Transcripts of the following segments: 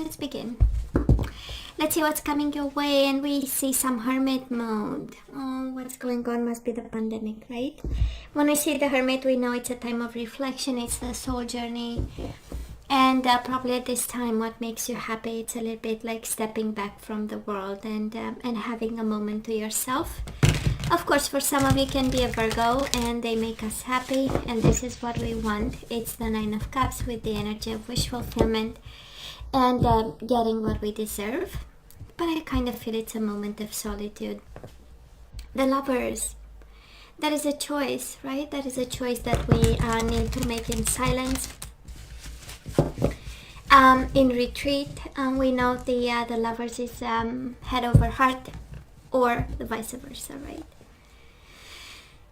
let's begin. Let's see what's coming your way, and we see some hermit mode. Oh, what's going on must be the pandemic, right? When we see the hermit, we know it's a time of reflection, it's the soul journey. And probably at this time, what makes you happy, it's a little bit like stepping back from the world and having a moment to yourself. Of course, for some of you can be a Virgo and they make us happy, and this is what we want. It's the Nine of Cups with the energy of wish fulfillment and getting what we deserve. But I kind of feel it's a moment of solitude. The Lovers, that is a choice, right? That is a choice that we need to make in silence. In retreat, we know the Lovers is head over heart, or the vice versa, right?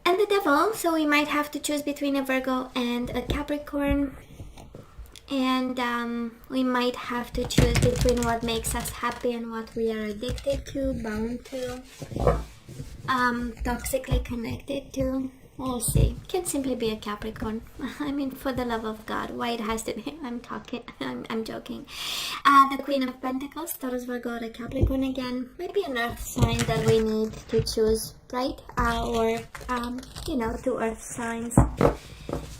And the Devil, so we might have to choose between a Virgo and a Capricorn, and we might have to choose between what makes us happy and what we are addicted to, bound to, toxically connected to. We'll see. Can simply be a Capricorn. I mean, for the love of God, why it has to be? I'm joking. The Queen of Pentacles, Taurus, Virgo, or Capricorn again. Maybe an earth sign that we need to choose, right? Or two earth signs.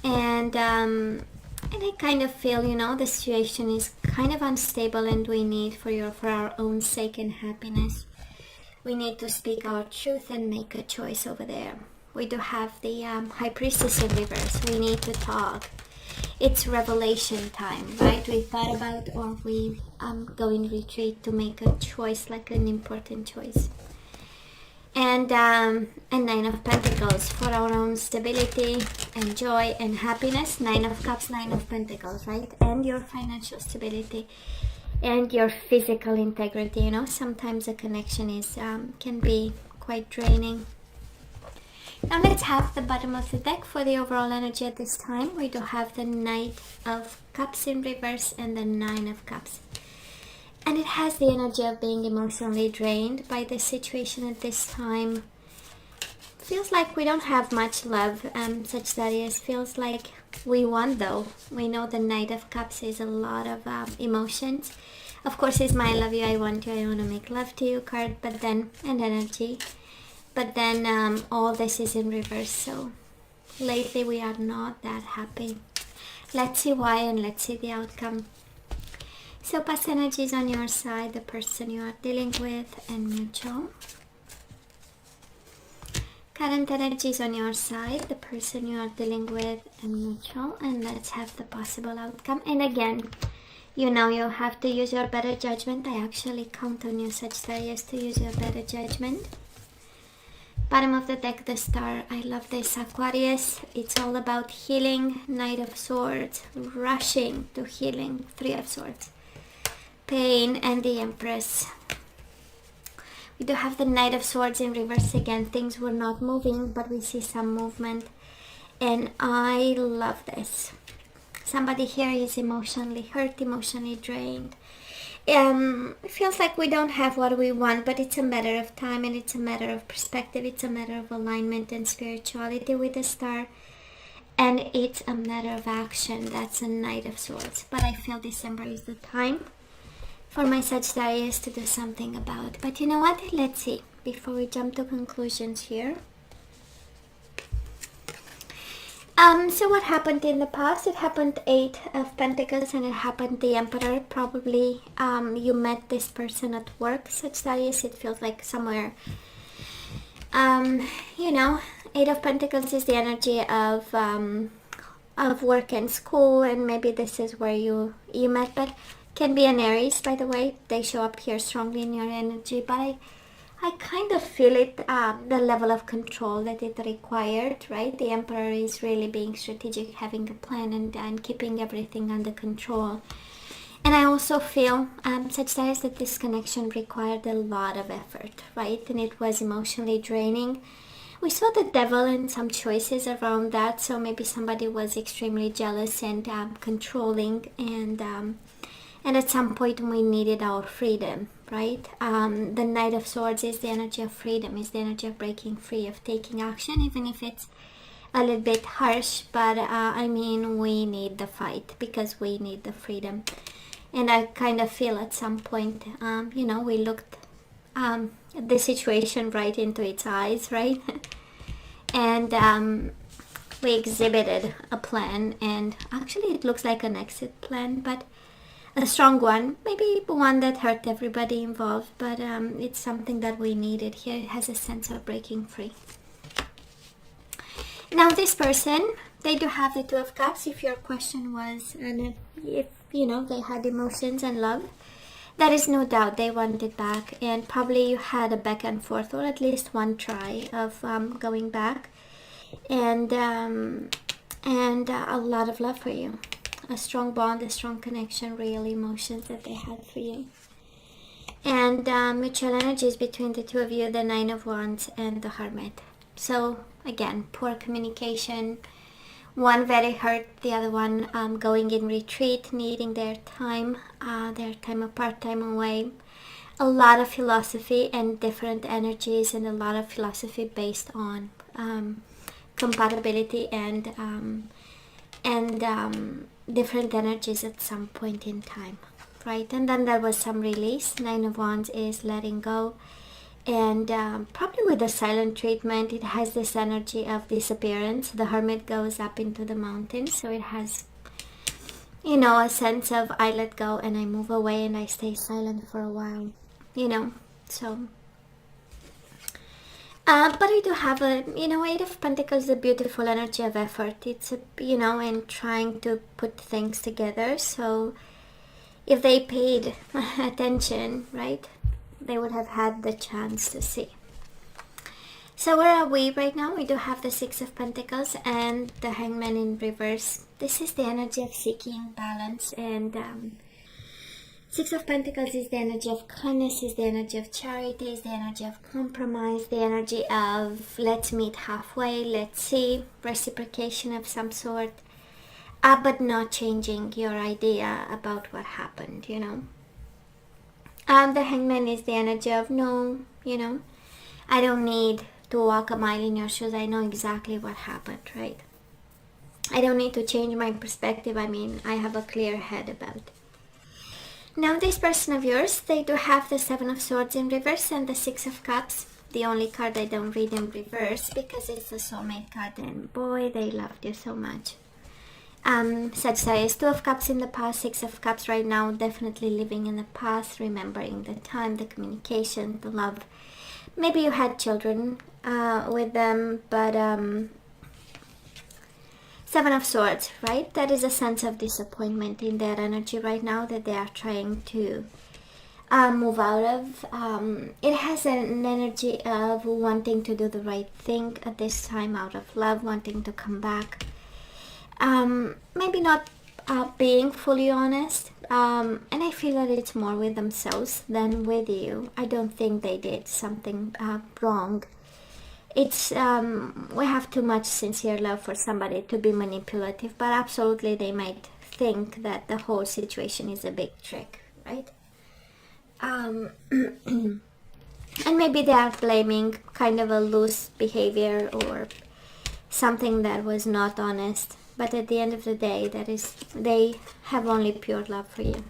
And I kind of feel, the situation is kind of unstable, and we need for our own sake and happiness, we need to speak our truth and make a choice over there. We do have the High Priestess in reverse. We need to talk. It's revelation time, right? We thought about, or we go in retreat to make a choice, like an important choice. And Nine of Pentacles for our own stability and joy and happiness. Nine of Cups, Nine of Pentacles, right? And your financial stability and your physical integrity. Sometimes a connection is can be quite draining. Now let's have the bottom of the deck for the overall energy at this time. We do have the Knight of Cups in reverse and the Nine of Cups. And it has the energy of being emotionally drained by the situation at this time. Feels like we don't have much love, Sagittarius. Feels like we want, though. We know the Knight of Cups is a lot of emotions. Of course, it's my I love you, I want you, I want to make love to you card, but then an energy. But then all this is in reverse, so lately we are not that happy. Let's see why, and let's see the outcome. So past energies on your side, the person you are dealing with, and mutual. Current energies on your side, the person you are dealing with, and mutual. And let's have the possible outcome. And again, you have to use your better judgment. I actually count on you, Sagittarius, to use your better judgment. Bottom of the deck, the Star. I love this, Aquarius. It's all about healing. Knight of Swords, rushing to healing. Three of Swords, pain, and the Empress. We do have the Knight of Swords in reverse again. Things were not moving, but we see some movement, and I love this. Somebody here is emotionally hurt, emotionally drained. It feels like we don't have what we want, but it's a matter of time, and it's a matter of perspective. It's a matter of alignment and spirituality with the Star, and it's a matter of action. That's a Knight of Swords. But I feel December is the time for my Sagittarius to do something about. But you know what? Let's see before we jump to conclusions here. So what happened in the past? It happened Eight of Pentacles, and it happened the Emperor. Probably you met this person at work, Sagittarius. It feels like somewhere, Eight of Pentacles is the energy of work and school, and maybe this is where you met, but can be an Aries, by the way. They show up here strongly in your energy, but I kind of feel it, the level of control that it required, right? The Emperor is really being strategic, having a plan, and keeping everything under control. And I also feel, Sagittarius, that this connection required a lot of effort, right? And it was emotionally draining. We saw the Devil and some choices around that, so maybe somebody was extremely jealous and controlling, and at some point we needed our freedom, right? The Knight of Swords is the energy of freedom, is the energy of breaking free, of taking action, even if it's a little bit harsh, but we need the fight because we need the freedom. And I kind of feel at some point, you know, we looked the situation right into its eyes, right? And we exhibited a plan, and actually it looks like an exit plan, but a strong one, maybe one that hurt everybody involved, but it's something that we needed here. It has a sense of breaking free. Now this person, they do have the Two of Cups. If your question was, and if you know, they had emotions and love, there is no doubt they want it back, and probably you had a back and forth, or at least one try of going back, and a lot of love for you, a strong bond, a strong connection, real emotions that they had for you, and mutual energies between the two of you, the Nine of Wands and the Hermit. So again, poor communication, one very hurt, the other one going in retreat, needing their time apart, time away. A lot of philosophy and different energies, and a lot of philosophy based on compatibility and different energies at some point in time, right? And then there was some release. Nine of Wands is letting go. And probably with the silent treatment, it has this energy of disappearance. The Hermit goes up into the mountains, so it has, you know, a sense of I let go and I move away and I stay silent for a while, you know. So but I do have a, you know, Eight of Pentacles, a beautiful energy of effort. It's a, you know, and trying to put things together. So if they paid attention, right, they would have had the chance to see. So where are we right now? We do have the Six of Pentacles and the Hangman in reverse. This is the energy of seeking balance, and Six of Pentacles is the energy of kindness, is the energy of charity, is the energy of compromise, the energy of let's meet halfway, let's see, reciprocation of some sort, but not changing your idea about what happened, you know. The Hangman is the energy of no, you know, I don't need to walk a mile in your shoes. I know exactly what happened, right? I don't need to change my perspective. I mean, I have a clear head about it. Now this person of yours, they do have the Seven of Swords in reverse and the Six of Cups. The only card I don't read in reverse because it's a soulmate card, and boy, they loved you so much. Sagittarius, Two of Cups in the past, Six of Cups right now, definitely living in the past, remembering the time, the communication, the love. Maybe you had children with them, but Seven of Swords, right? That is a sense of disappointment in their energy right now that they are trying to move out of. It has an energy of wanting to do the right thing at this time out of love, wanting to come back. Maybe not being fully honest, and I feel that it's more with themselves than with you. I don't think they did something wrong. It's we have too much sincere love for somebody to be manipulative, but absolutely they might think that the whole situation is a big trick, right? And maybe they are blaming kind of a loose behavior or something that was not honest. But at the end of the day, that is, they have only pure love for you.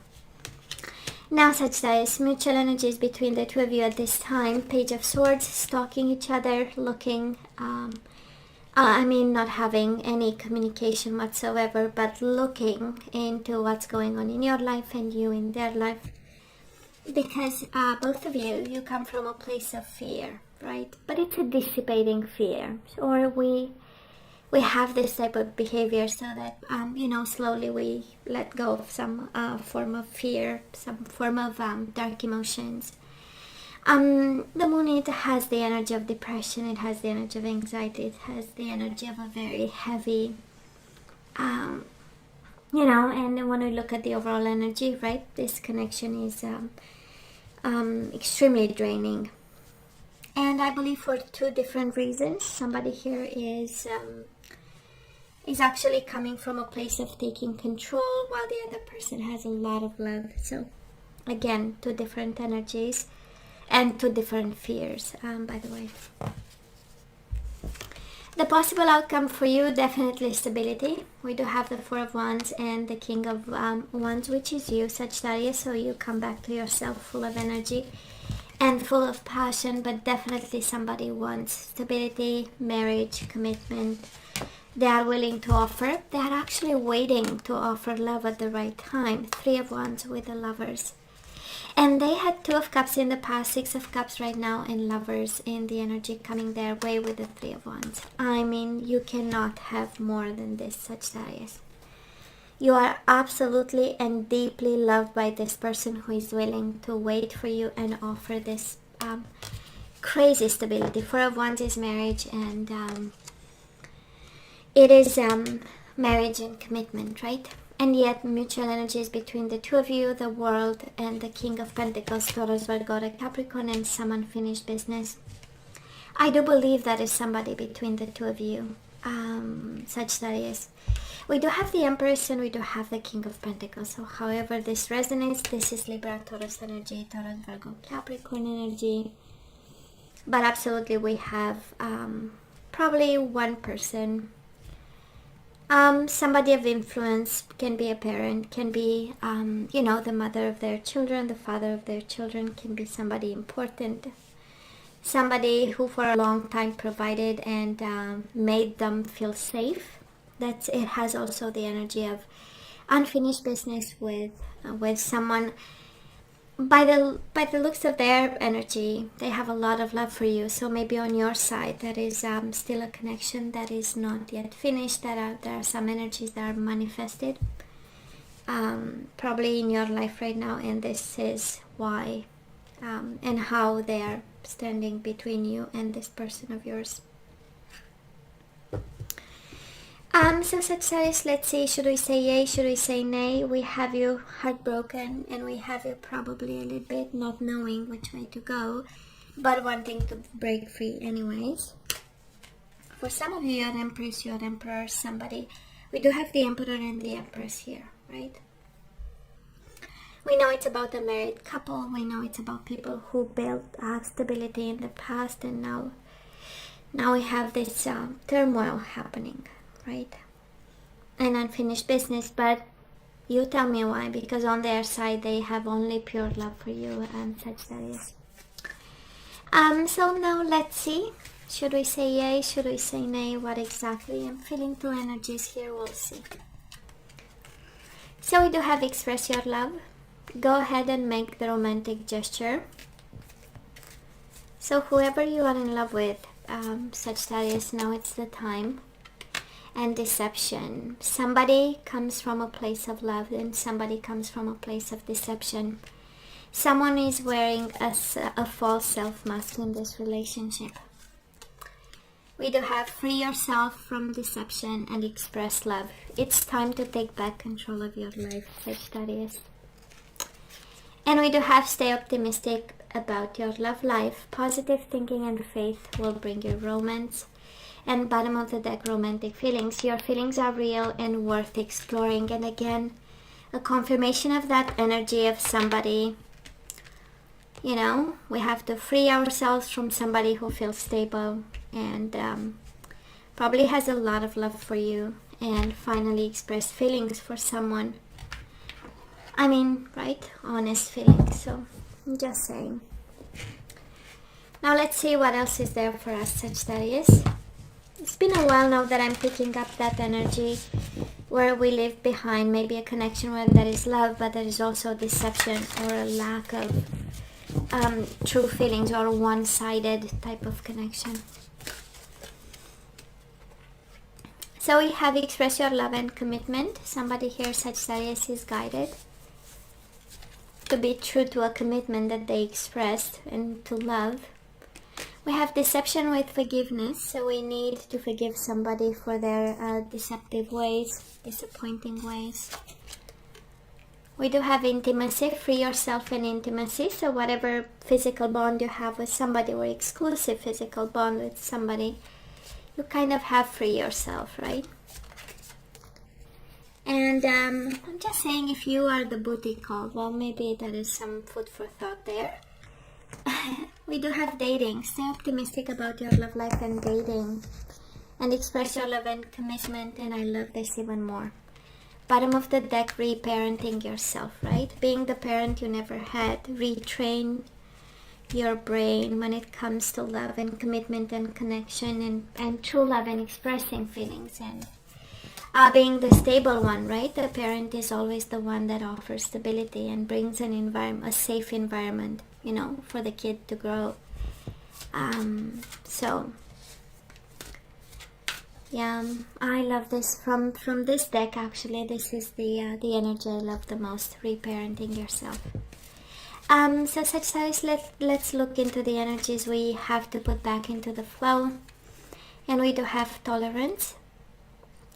Now, Sagittarius, mutual energies between the two of you at this time. Page of Swords, stalking each other, looking, I mean, not having any communication whatsoever, but looking into what's going on in your life and you in their life. Because both of you, you come from a place of fear, right? But it's a dissipating fear. Or we have this type of behavior so that, you know, slowly we let go of some form of fear, some form of dark emotions. The moon, it has the energy of depression, it has the energy of anxiety, it has the energy of a very heavy, you know, and when we look at the overall energy, right, this connection is extremely draining. And I believe for two different reasons. Somebody here is actually coming from a place of taking control, while the other person has a lot of love. So again, two different energies and two different fears, by the way. The possible outcome for you, definitely stability. We do have the Four of Wands and the King of Wands, which is you, Sagittarius. So you come back to yourself full of energy and full of passion, but definitely somebody wants stability, marriage, commitment. They are willing to offer. They are actually waiting to offer love at the right time. Three of Wands with the Lovers. And they had Two of Cups in the past, Six of Cups right now, and Lovers in the energy coming their way with the Three of Wands. I mean, you cannot have more than this, Sagittarius. You are absolutely and deeply loved by this person who is willing to wait for you and offer this crazy stability. Four of Wands is marriage, and it is marriage and commitment, right? And yet mutual energies between the two of you, the World and the King of Pentacles, Taurus, Virgo, Capricorn, and some unfinished business. I do believe that is somebody between the two of you, Sagittarius. We do have the Empress and we do have the King of Pentacles. So however this resonates, this is Libra, Taurus energy, Taurus, Virgo, Capricorn energy. But absolutely we have probably one person. Somebody of influence, can be a parent, can be, you know, the mother of their children, the father of their children, can be somebody important. Somebody who for a long time provided and made them feel safe. It has also the energy of unfinished business with someone. By the looks of their energy, they have a lot of love for you. So maybe on your side, there is still a connection that is not yet finished. There are some energies that are manifested, probably in your life right now, and this is why and how they are standing between you and this person of yours. So Sagittarius, let's see, should we say yay, should we say nay? We have you heartbroken, and we have you probably a little bit not knowing which way to go, but wanting to break free anyways. For some of you, you're an Empress, you're an Emperor, somebody. We do have the Emperor and the Empress here, right? We know it's about a married couple. We know it's about people who built stability in the past, and now we have this turmoil happening, right? And unfinished business. But you tell me why, because on their side they have only pure love for you, Sagittarius. So now let's see, should we say yay, should we say nay? What exactly? I'm feeling two energies here, we'll see. So we do have express your love. Go ahead and make the romantic gesture. So whoever you are in love with, Sagittarius, now it's the time. And deception. Somebody comes from a place of love and somebody comes from a place of deception. Someone is wearing a false self-mask in this relationship. We do have free yourself from deception and express love. It's time to take back control of your life, Sagittarius. And we do have stay optimistic about your love life. Positive thinking and faith will bring you romance. And bottom of the deck, romantic feelings. Your feelings are real and worth exploring. And again, a confirmation of that energy of somebody. You know, we have to free ourselves from somebody who feels stable and probably has a lot of love for you, and finally express feelings for someone. I mean, right? Honest feelings. So, I'm just saying. Now let's see what else is there for us, Sagittarius. It's been a while now that I'm picking up that energy where we leave behind maybe a connection where there is love, but there is also deception or a lack of true feelings or one-sided type of connection. So we have express your love and commitment. Somebody here, Sagittarius, is guided to be true to a commitment that they expressed and to love. We have deception with forgiveness, so we need to forgive somebody for their deceptive ways, disappointing ways. We do have intimacy, free yourself in intimacy, so whatever physical bond you have with somebody or exclusive physical bond with somebody, you kind of have free yourself, right? And I'm just saying, if you are the booty call, well, maybe there is some food for thought there. We do have dating. Stay optimistic about your love life and dating. and express your love and commitment. And I love this even more. Bottom of the deck, reparenting yourself, right? Being the parent you never had. Retrain your brain when it comes to love and commitment and connection and true love and expressing feelings, and being the stable one, right? The parent is always the one that offers stability and brings an environment, a safe environment, you know, for the kid to grow. So yeah, I love this from this deck. Actually, this is the energy I love the most. Reparenting yourself. So Sagittarius, let's look into the energies we have to put back into the flow. And we do have tolerance.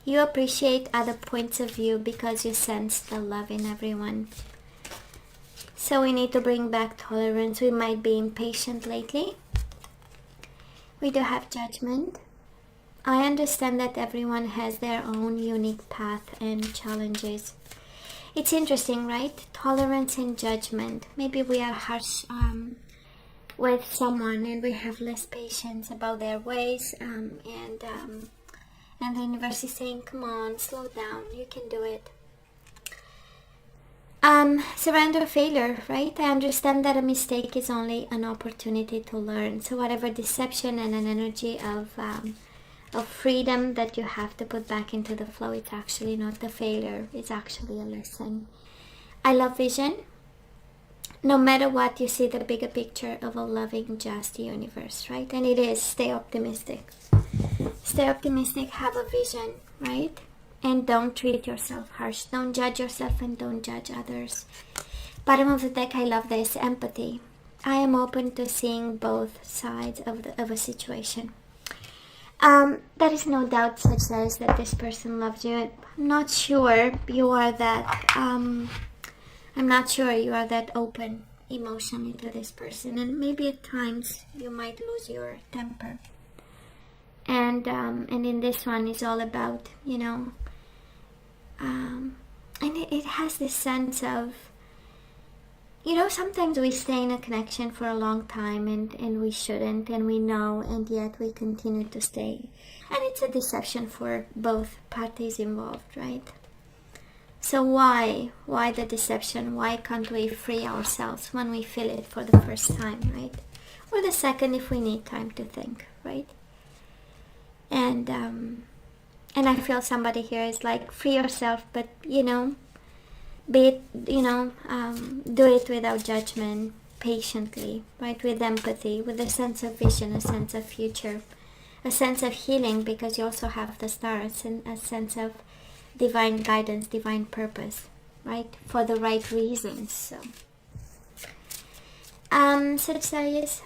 You appreciate other points of view because you sense the love in everyone. So we need to bring back tolerance. We might be impatient lately. We do have judgment. I understand that everyone has their own unique path and challenges. It's interesting, right? Tolerance and judgment. Maybe we are harsh with someone and we have less patience about their ways, and the universe is saying, come on, slow down, you can do it. Surrender failure, right? I understand that a mistake is only an opportunity to learn. So whatever deception and an energy of freedom that you have to put back into the flow, it's actually not the failure, it's actually a lesson. I love vision. No matter what, you see the bigger picture of a loving, just universe, right? And it is, stay optimistic. Stay optimistic, have a vision, right? And don't treat yourself harsh. Don't judge yourself and don't judge others. Bottom of the deck, I love this, empathy. I am open to seeing both sides of a situation. There is no doubt, Sagittarius, that this person loves you. I'm not sure you are that, I'm not sure you are that open emotionally to this person. And maybe at times you might lose your temper. And in this one is all about, you know, and it has this sense of, you know, sometimes we stay in a connection for a long time and we shouldn't, and we know, and yet we continue to stay. And it's a deception for both parties involved, right? So why the deception? Why can't we free ourselves when we feel it for the first time, right? Or the second if we need time to think, right? And I feel somebody here is like, free yourself, but, you know, be it, you know, do it without judgment, patiently, right? With empathy, with a sense of vision, a sense of future, a sense of healing, because you also have the stars, and a sense of divine guidance, divine purpose, right? For the right reasons. So, Sagittarius,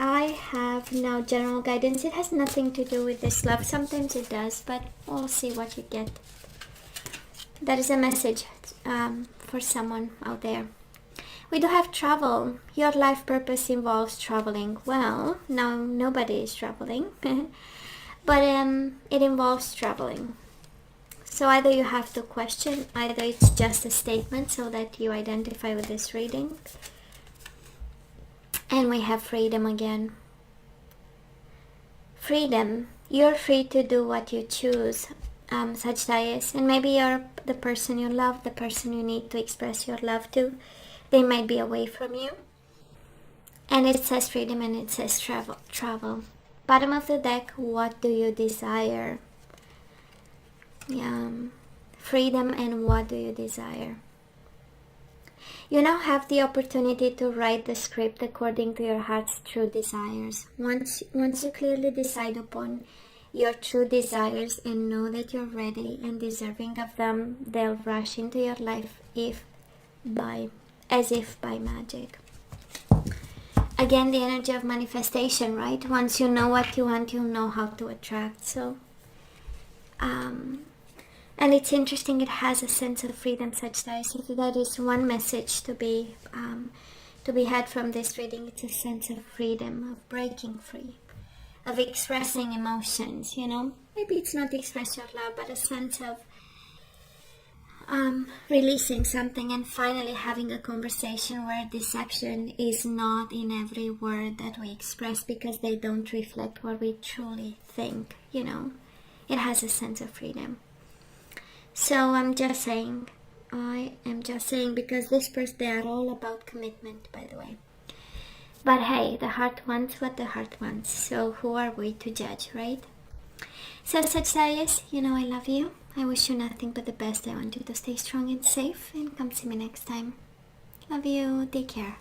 I have now general guidance. It has nothing to do with this love. Sometimes it does, but we'll see what you get. That is a message for someone out there. We do have travel. Your life purpose involves traveling. Well, now nobody is traveling, but it involves traveling. So either you have to question, either it's just a statement so that you identify with this reading. And we have freedom again. Freedom. You're free to do what you choose, Sagittarius. And maybe you're the person you love, the person you need to express your love to. They might be away from you. And it says freedom and it says travel. Bottom of the deck, what do you desire? Freedom, and what do you desire? You now have the opportunity to write the script according to your heart's true desires. Once you clearly decide upon your true desires and know that you're ready and deserving of them, they'll rush into your life as if by magic. Again, the energy of manifestation, right? Once you know what you want, you'll know how to attract. So, and it's interesting, it has a sense of freedom, Sagittarius. If that is one message to be had from this reading, it's a sense of freedom, of breaking free, of expressing emotions, you know. Maybe it's not express your love, but a sense of releasing something and finally having a conversation where deception is not in every word that we express, because they don't reflect what we truly think, you know. It has a sense of freedom. So I am just saying, because this person, they are all about commitment, by the way. But hey, the heart wants what the heart wants, so who are we to judge, right? So Sagittarius, you know I love you. I wish you nothing but the best. I want you to stay strong and safe, and come see me next time. Love you. Take care.